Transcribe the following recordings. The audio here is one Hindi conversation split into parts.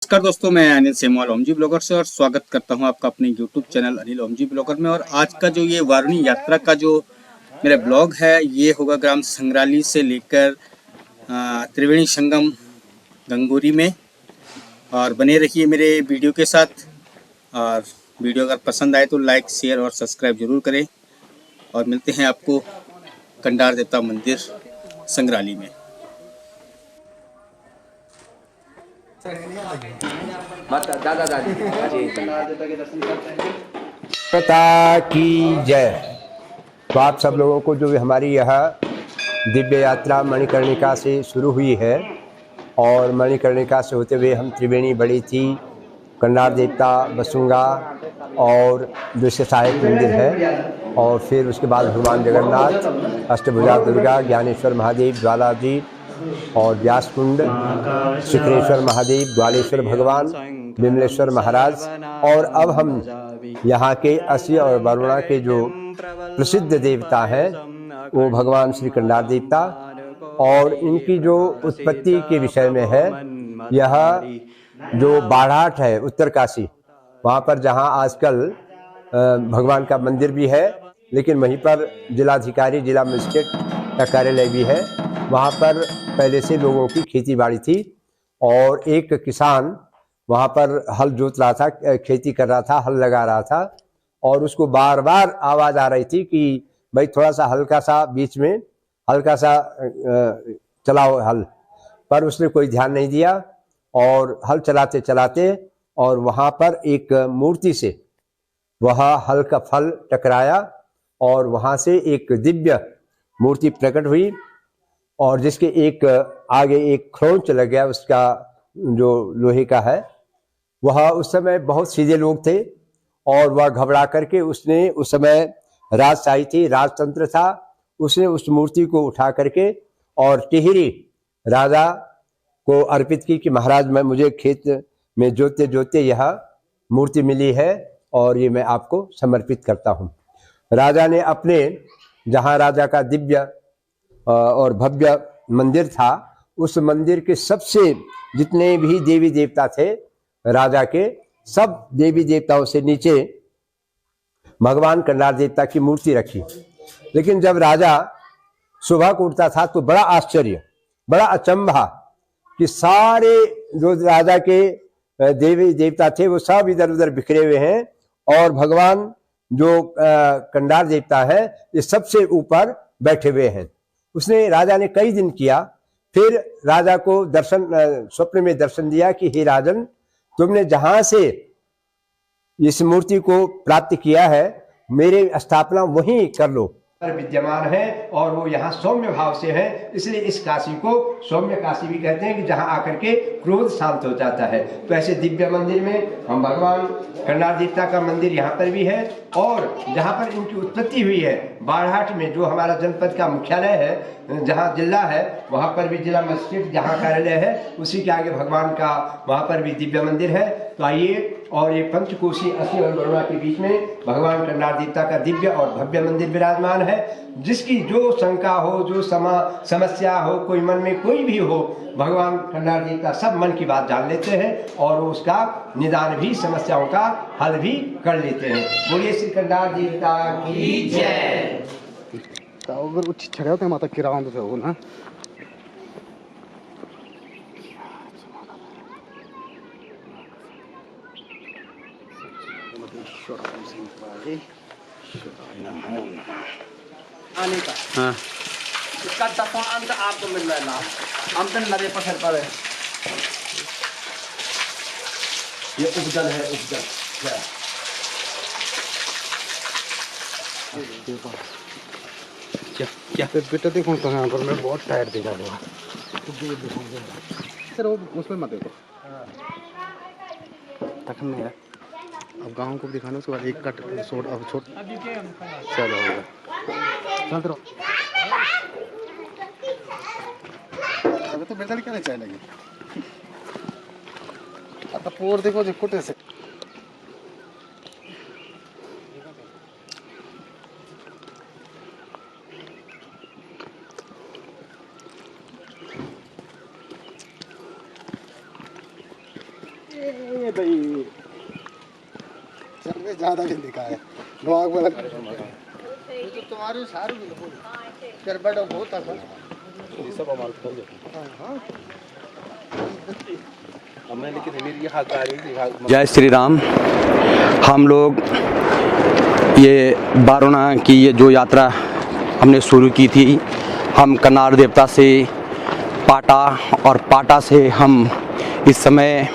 नमस्कार दोस्तों, मैं अनिल सेमवाल ओमजी ब्लॉगर से और स्वागत करता हूं आपका अपने YouTube channel Anil Omji blogger में। और आज का जो ये वारुणी यात्रा का जो मेरा ब्लॉग है ये होगा ग्राम संग्राली से लेकर त्रिवेणी संगम गंगोरी में। और बने रहिए मेरे वीडियो के साथ। और वीडियो अगर पसंद आए तो लाइक, शेयर और सब्सक्राइब जरूर करें। और मिलते हैं आपको कंडार देवता मंदिर संग्राली में। दादा दादी माता की जय। तो आप सब लोगों को जो हमारी यह दिव्य यात्रा मणिकर्णिका से शुरू हुई है और मणिकर्णिका से होते हुए हम त्रिवेणी बड़ी थी, कंडार देवता, बसुंगा और विश्व सहायक मंदिर है, और फिर उसके बाद भगवान जगन्नाथ, अष्टभुजा दुर्गा, ज्ञानेश्वर महादेव, ज्वालाजी और व्यासकुंड, शिखरेश्वर महादेव, ग्वालेश्वर भगवान, विमलेश्वर महाराज। और अब हम यहाँ के असी और वरुणा के जो प्रसिद्ध देवता हैं वो भगवान श्री कंडार देवता, और इनकी जो उत्पत्ति के विषय में है, यह जो बाढ़ाट है उत्तरकाशी, वहाँ पर जहाँ आजकल भगवान का मंदिर भी है, लेकिन वहीं पर जिलाधिकारी, जिला मजिस्ट्रेट का कार्यालय भी है। वहाँ पर पहले से लोगों की खेती बाड़ी थी और एक किसान वहाँ पर हल जोत रहा था, खेती कर रहा था, हल लगा रहा था, और उसको बार बार आवाज़ आ रही थी कि भाई थोड़ा सा हल्का सा बीच में हल्का सा चलाओ हल, पर उसने कोई ध्यान नहीं दिया और हल चलाते चलाते और वहाँ पर एक मूर्ति से वह हल का फल टकराया और वहाँ से एक दिव्य मूर्ति प्रकट हुई, और जिसके एक आगे एक खरोंच लग गया, उसका जो लोहे का है। वह उस समय बहुत सीधे लोग थे और वह घबरा करके, उसने उस समय राजशाही थी, राजतंत्र था, उसने उस मूर्ति को उठा करके और टिहरी राजा को अर्पित की कि महाराज मैं मुझे खेत में जोते जोते यह मूर्ति मिली है और ये मैं आपको समर्पित करता हूँ। राजा ने अपने जहाँ राजा का दिव्य और भव्य मंदिर था, उस मंदिर के सबसे जितने भी देवी देवता थे राजा के, सब देवी देवताओं से नीचे भगवान कंडार देवता की मूर्ति रखी। लेकिन जब राजा सुबह को उठता था तो बड़ा आश्चर्य, बड़ा अचंभा कि सारे जो राजा के देवी देवता थे वो सब इधर उधर बिखरे हुए हैं, और भगवान जो कंडार देवता है ये सबसे ऊपर बैठे हुए हैं। उसने राजा ने कई दिन किया, फिर राजा को दर्शन स्वप्न में दर्शन दिया कि हे राजन, तुमने जहां से इस मूर्ति को प्राप्त किया है मेरे स्थापना वहीं कर लो। विद्यमान है और वो यहाँ सौम्य भाव से है, इसलिए इस काशी को सौम्य काशी भी कहते हैं कि जहाँ आकर के क्रोध शांत हो जाता है। तो ऐसे दिव्य मंदिर में हम भगवान कंडार देवता का मंदिर यहाँ पर भी है, और जहाँ पर इनकी उत्पत्ति हुई है बाढ़ाट में, जो हमारा जनपद का मुख्यालय है, जहाँ जिला है, वहाँ पर भी जिला मजिस्ट्रेट जहाँ कार्यालय है, उसी के आगे भगवान का वहाँ पर भी दिव्य मंदिर है। तो आइए, और ये पंचकोशी असी और वरुणा के बीच में भगवान कंडार देवता का दिव्य और भव्य मंदिर विराजमान है। जिसकी जो शंका हो, जो समस्या हो, कोई मन में कोई भी हो, भगवान कंडार देवता सब मन की बात जान लेते हैं और उसका निदान भी, समस्याओं का हल भी कर लेते हैं। बोलिए श्री कंडार देवता की जय। अगर उच्च छड़े होते माता किराओं तो हो ना। आने का हाँ, इसका 10वां अंक आपको मिल रहा है, अंक 90% पर है। ये उपजल है, उपजल क्या बेटा देखो तो यहाँ पर मैं बहुत टायर्ड दिखा रहा हूँ। सर वो उसमें मत देखो, तखन नहीं है। अब गाँव को दिखाने, उसके बाद एक कट छोड़, अब छोड़ चलो होगा, चलते रहो। अबे तो बेटा क्या नहीं चाहिए लगी, अब पोर देखो जो कुटे से ज्यादा भी दिखा है तुम्हारे सारू बड़ा बहुत था जय श्री राम। हम लोग ये वारुणा की ये जो यात्रा हमने शुरू की थी, हम कनार देवता से पाटा और पाटा से हम इस समय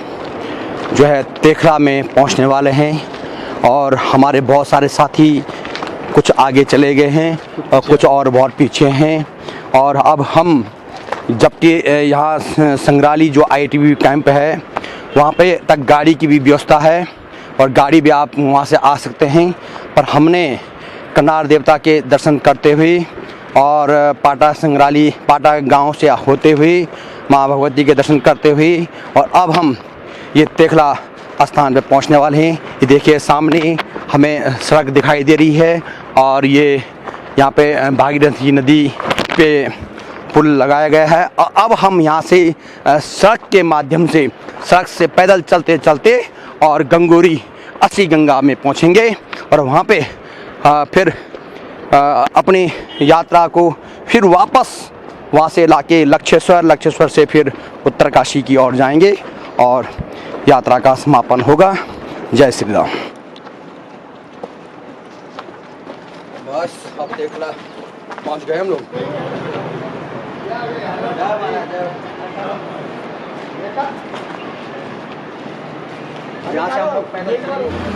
जो है तेखला में पहुंचने वाले हैं और हमारे बहुत सारे साथी कुछ आगे चले गए हैं और कुछ और बहुत पीछे हैं। और अब हम जबकि यहाँ संग्राली जो ITBP कैंप है वहाँ पे तक गाड़ी की भी व्यवस्था है और गाड़ी भी आप वहाँ से आ सकते हैं, पर हमने कनार देवता के दर्शन करते हुए और पाटा गांव से होते हुए माँ भगवती के दर्शन करते हुए और अब हम ये तेखला स्थान पे पहुंचने वाले हैं। ये देखिए सामने हमें सड़क दिखाई दे रही है और ये यहाँ पे भागीरथी नदी पे पुल लगाया गया है। और अब हम यहाँ से सड़क के माध्यम से सड़क से पैदल चलते चलते और गंगोरी अस्सी गंगा में पहुँचेंगे और वहाँ पे फिर अपनी यात्रा को फिर वापस वहाँ से लाके लक्षेश्वर से फिर उत्तरकाशी की ओर जाएंगे और यात्रा का समापन होगा। जय श्री राम। बस अब तेखला पहुँच गए हम लोग।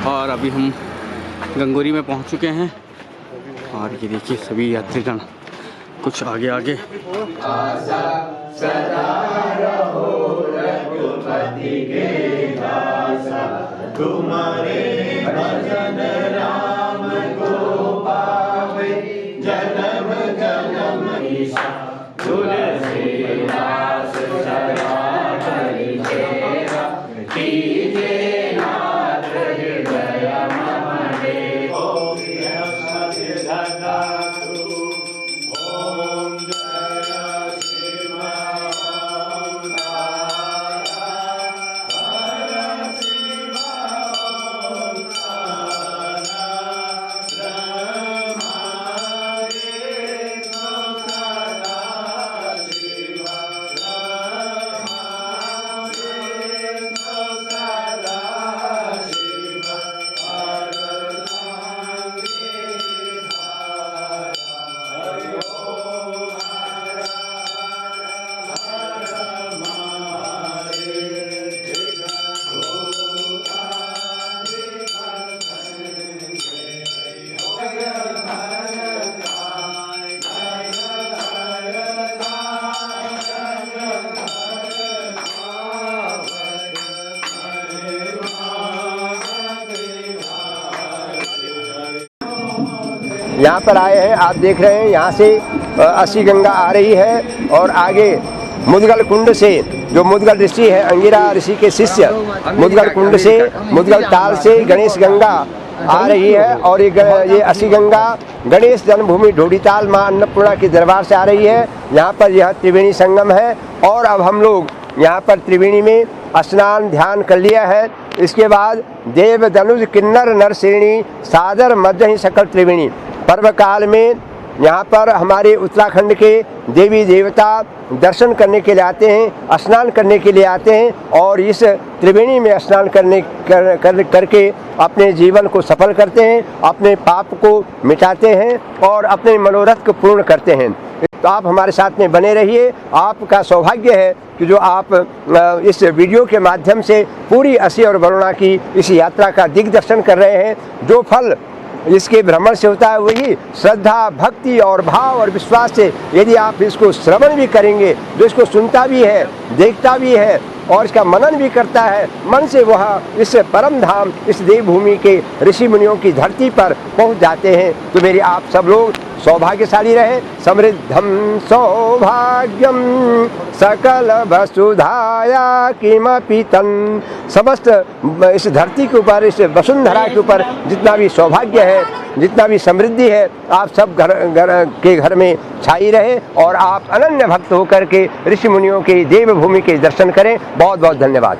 और अभी हम गंगोरी में पहुंच चुके हैं और ये देखिए सभी यात्रीगण कुछ आगे आगे। यहाँ पर आए हैं, आप देख रहे हैं यहाँ से अस्सी गंगा आ रही है और आगे मुदगल कुंड से जो मुदगल ऋषि है, अंगिरा ऋषि के शिष्य, मुदगल कुंड से मुदगल ताल से गणेश गंगा आ रही है और ये अस्सी गंगा गणेश जन्मभूमि ढोडीताल माँ अन्नपूर्णा के दरबार से आ रही है। यहाँ पर यह त्रिवेणी संगम है और अब हम लोग यहाँ पर त्रिवेणी में स्नान ध्यान कर लिया है। इसके बाद देव धनुज किन्नर नर श्रेणी सादर मध्य ही सकल त्रिवेणी पर्व काल में यहाँ पर हमारे उत्तराखंड के देवी देवता दर्शन करने के लिए आते हैं, स्नान करने के लिए आते हैं और इस त्रिवेणी में स्नान करके अपने जीवन को सफल करते हैं, अपने पाप को मिटाते हैं और अपने मनोरथ को पूर्ण करते हैं। तो आप हमारे साथ में बने रहिए। आपका सौभाग्य है कि जो आप इस वीडियो के माध्यम से पूरी अस्सी और वरुणा की इस यात्रा का दिग्दर्शन कर रहे हैं। जो फल इसके भ्रमण से होता है वही श्रद्धा भक्ति और भाव और विश्वास से यदि आप इसको श्रवण भी करेंगे, जो इसको सुनता भी है, देखता भी है और इसका मनन भी करता है, मन से वह इस परम धाम, इस देवभूमि के ऋषि मुनियों की धरती पर पहुंच जाते हैं। तो मेरी आप सब लोग सौभाग्यशाली रहे। समृद्धम सौभाग्यम सकल वसुधाया किमपि तन। समस्त इस धरती के ऊपर, इस वसुंधरा के ऊपर जितना भी सौभाग्य है, जितना भी समृद्धि है, आप सब घर में छाई रहे और आप अनन्य भक्त होकर के ऋषि मुनियों के देवभूमि के दर्शन करें। बहुत बहुत धन्यवाद।